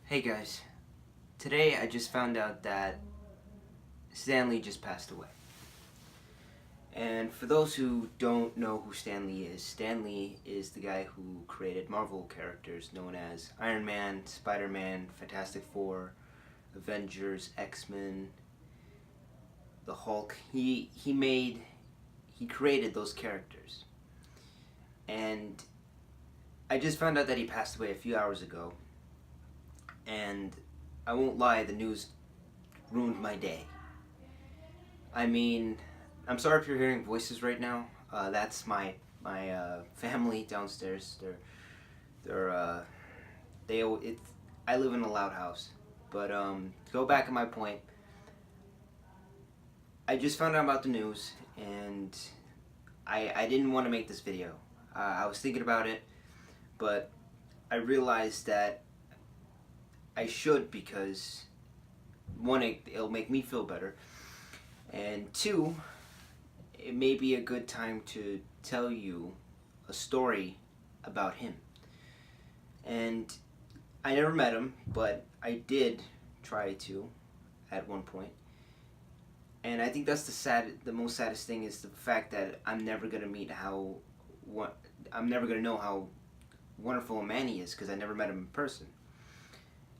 Hey guys, today I just found out that Stan Lee just passed away. And for those who don't know who Stan Lee is the guy who created Marvel characters known as Iron Man, Spider-Man, Fantastic Four, Avengers, X-Men, the Hulk. He created those characters. And I just found out that he passed away a few hours ago. And I won't lie, the news ruined my day. I mean, I'm sorry if you're hearing voices right now. That's my family downstairs. They're they it's I live in a loud house. But to go back to my point, I just found out about the news and I didn't want to make this video. I was thinking about it, but I realized that I should because one, it'll make me feel better, and two, it may be a good time to tell you a story about him. And I never met him, but I did try to at one point. And I think that's the most saddest thing is the fact that I'm never gonna know how wonderful a man he is because I never met him in person.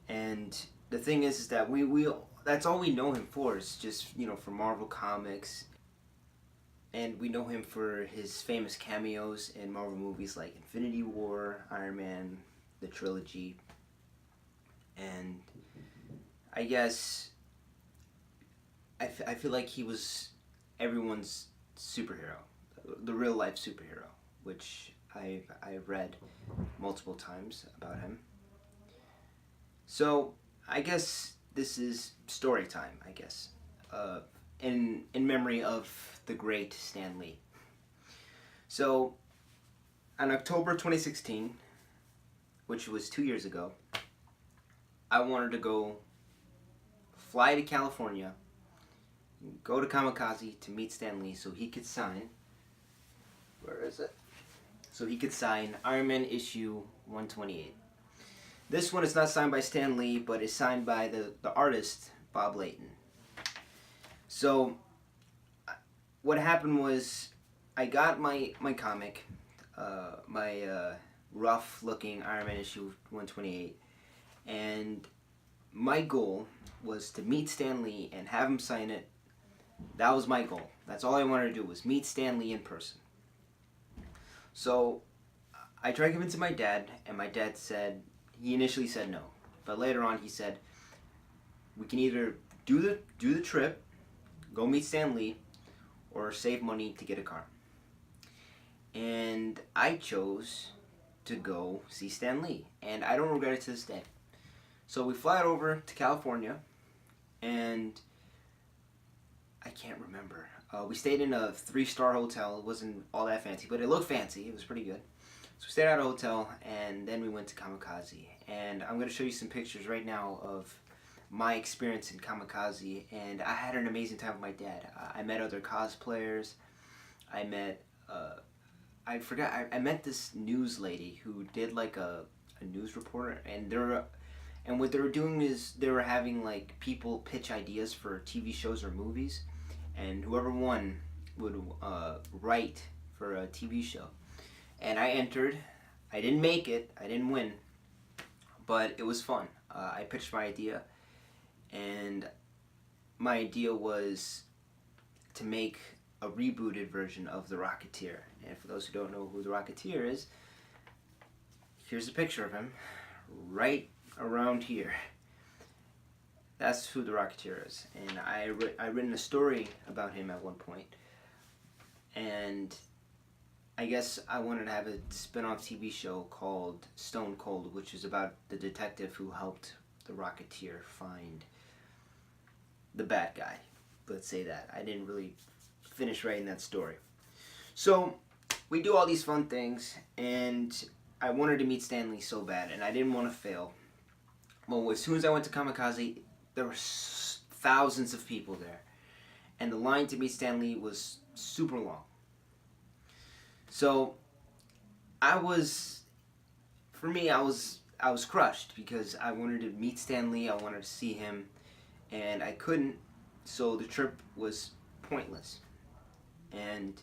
And the thing is that we that's all we know him for is just for Marvel comics, and we know him for his famous cameos in Marvel movies like Infinity War, Iron Man, the trilogy, and I guess I feel like he was everyone's superhero, the real life superhero, which I've read multiple times about him. So I guess this is story time. I guess in memory of the great Stan Lee. So on October 2016, which was 2 years ago, I wanted to go fly to California, go to Kamikaze to meet Stan Lee so he could sign. Where is it? So he could sign Iron Man issue 128. This one is not signed by Stan Lee, but is signed by the artist Bob Layton. So what happened was I got my comic, my rough looking Iron Man issue 128, and my goal was to meet Stan Lee and have him sign it. That was my goal. That's all I wanted to do was meet Stan Lee in person. So I tried convincing my dad, and my dad said, he initially said no, but later on he said, we can either do the trip, go meet Stan Lee, or save money to get a car. And I chose to go see Stan Lee, and I don't regret it to this day. So we fly over to California, and I can't remember. We stayed in a 3-star hotel. It wasn't all that fancy, but it looked fancy. It was pretty good. So we stayed at a hotel, and then we went to Kamikaze. And I'm going to show you some pictures right now of my experience in Kamikaze. And I had an amazing time with my dad. I met other cosplayers. I met, I met this news lady who did like a news reporter. And what they were doing is they were having like people pitch ideas for TV shows or movies. And whoever won would write for a TV show. And I entered. I didn't make it. I didn't win. But it was fun. I pitched my idea. And my idea was to make a rebooted version of The Rocketeer. And for those who don't know who The Rocketeer is, here's a picture of him right around here. That's who The Rocketeer is. And I written a story about him at one point. And I guess I wanted to have a spin-off TV show called Stone Cold, which is about the detective who helped the Rocketeer find the bad guy. Let's say that. I didn't really finish writing that story. So we do all these fun things, and I wanted to meet Stan Lee so bad, and I didn't want to fail. Well, as soon as I went to Kamikaze, there were thousands of people there, and the line to meet Stan Lee was super long. So I was I was crushed because I wanted to meet Stan Lee. I wanted to see him, and I couldn't. So the trip was pointless. And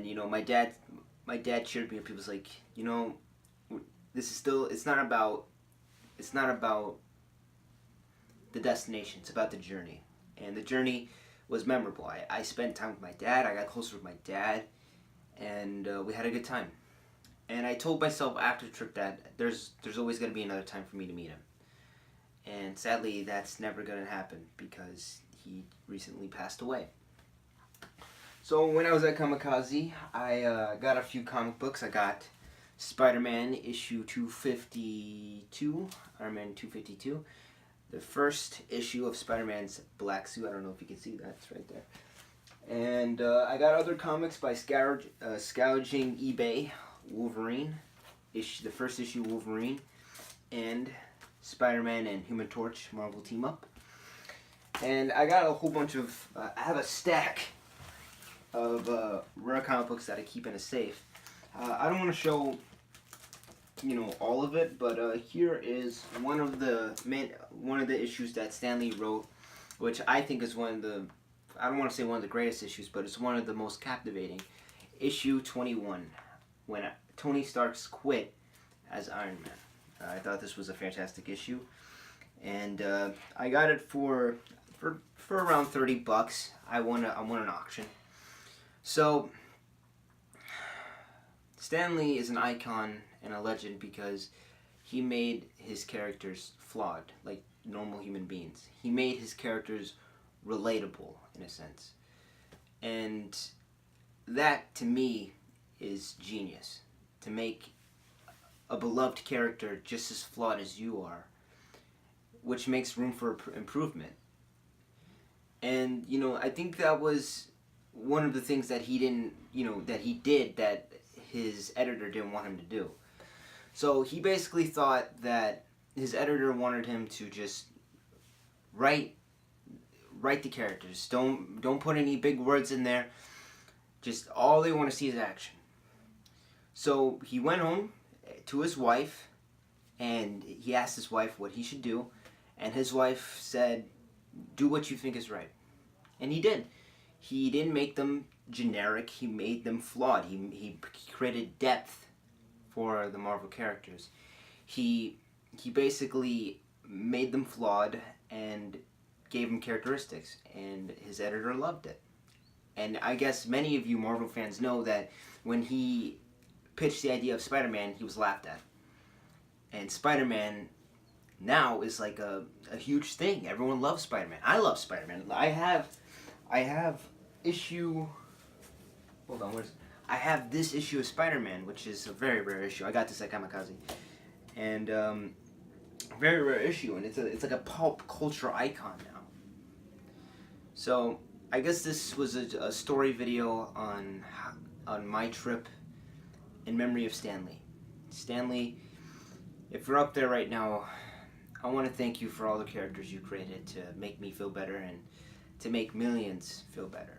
you know, my dad cheered me up. He was like, you know, this is still. It's not about the destination. It's about the journey. And the journey was memorable. I spent time with my dad. I got closer with my dad, and we had a good time. And I told myself after the trip that there's always going to be another time for me to meet him. And sadly, that's never going to happen because he recently passed away. So when I was at Kamikaze, I got a few comic books. I got Spider-Man issue 252, Iron Man 252. The first issue of Spider-Man's black suit. I don't know if you can see that. It's right there. And I got other comics by Scourging eBay. Wolverine, the first issue Wolverine, and Spider-Man and Human Torch Marvel team up. And I got a whole bunch of, I have a stack of rare comic books that I keep in a safe. I don't want to show, you know, all of it, but here is one of the issues that Stan Lee wrote, which I think is one of the, I don't want to say one of the greatest issues, but it's one of the most captivating. Issue 21. When Tony Stark's quit as Iron Man. I thought this was a fantastic issue, and I got it for around $30. I won an auction. So Stan Lee is an icon and a legend because he made his characters flawed, like normal human beings. He made his characters relatable in a sense, and that to me is genius. To make a beloved character just as flawed as you are, which makes room for improvement. And you know, I think that was one of the things that he didn't, you know, that he did that his editor didn't want him to do. So he basically thought that his editor wanted him to just write the characters. Don't put any big words in there. Just all they want to see is action. So he went home to his wife, and he asked his wife what he should do, and his wife said, do what you think is right. And he did. He didn't make them generic, he made them flawed. He created depth for the Marvel characters. He basically made them flawed and gave them characteristics, and his editor loved it. And I guess many of you Marvel fans know that when he pitched the idea of Spider-Man, he was laughed at. And Spider-Man now is like a huge thing. Everyone loves Spider-Man. I love Spider-Man. I have issue... Hold on, I have this issue of Spider-Man, which is a very rare issue. I got this at Kamikaze. And very rare issue, and it's like a pop culture icon now. So I guess this was a story video on my trip in memory of Stan Lee. Stan Lee, if you're up there right now, I want to thank you for all the characters you created to make me feel better and to make millions feel better.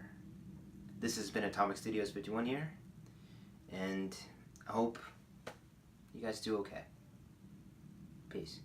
This has been Atomic Studios 51 here, and I hope you guys do okay. Peace.